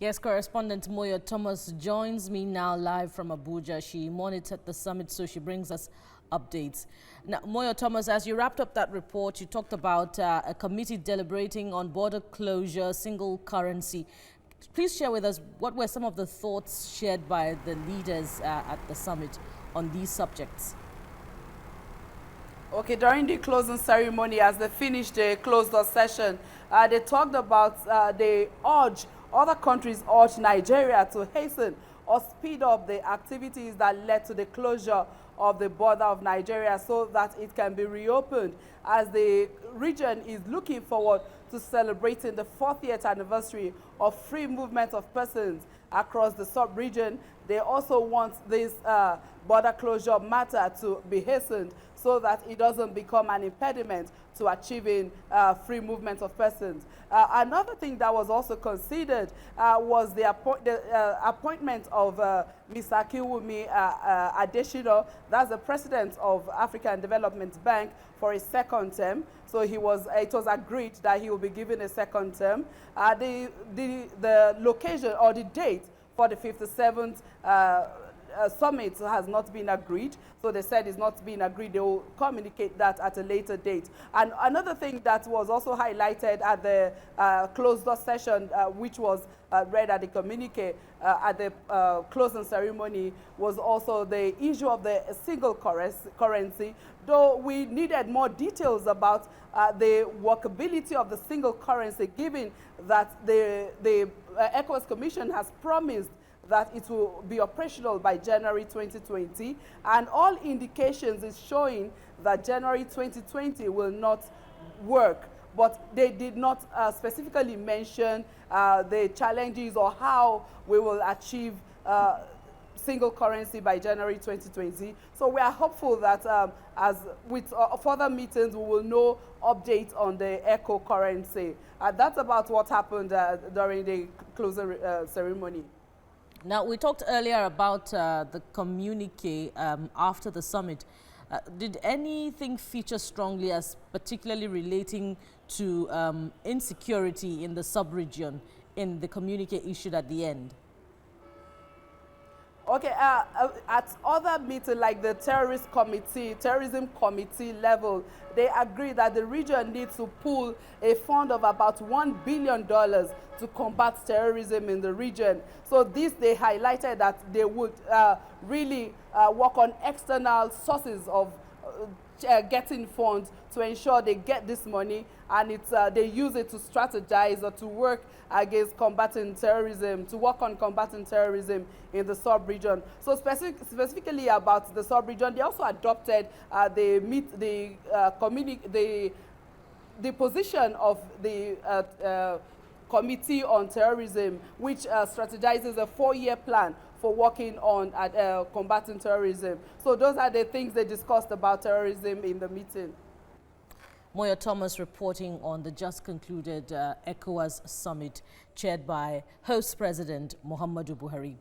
Yes, correspondent Moyo Thomas joins me now live from Abuja. She monitored the summit, so she brings us updates. Now, Moyo Thomas, as you wrapped up that report, you talked about a committee deliberating on border closure, single currency. Please share with us what were some of the thoughts shared by the leaders at the summit on these subjects. Okay, during the closing ceremony, as they finished the closed-door session, they talked about, other countries urged Nigeria to hasten or speed up the activities that led to the closure of the border of Nigeria so that it can be reopened, as the region is looking forward to celebrating the 40th anniversary of free movement of persons across the sub-region. They also want this border closure matter to be hastened so that it doesn't become an impediment to achieving free movement of persons. Another thing that was also considered was the appointment of Mr. Kiwumi Adeshino, that's the president of African Development Bank, for a second term. So it was agreed that he will be given a second term. The location or the date for the 57th summit has not been agreed. So they said it's not been agreed. They will communicate that at a later date. And another thing that was also highlighted at the closed-door session, which was read at the communique at the closing ceremony, was also the issue of the single currency, though we needed more details about the workability of the single currency, given that the Ecowas Commission has promised that it will be operational by January 2020, and all indications is showing that January 2020 will not work. But they did not specifically mention the challenges or how we will achieve single currency by January 2020. So we are hopeful that as with further meetings, we will know updates on the eco currency. That's about what happened during the closing ceremony. Now, we talked earlier about the communique after the summit. Did anything feature strongly as particularly relating to insecurity in the sub-region in the communique issued at the end? Okay, at other meetings like the terrorism committee level, they agree that the region needs to pool a fund of about $1 billion to combat terrorism in the region. So this, they highlighted that they would really work on external sources of getting funds to ensure they get this money, and they use it to strategize or to work against combating terrorism, to work on combating terrorism in the sub-region. So specifically about the sub-region, they also adopted the position of the Committee on Terrorism, which strategizes a 4-year plan for working on combating terrorism. So those are the things they discussed about terrorism in the meeting. Moyo Thomas reporting on the just concluded ECOWAS summit chaired by host President Muhammadu Buhari.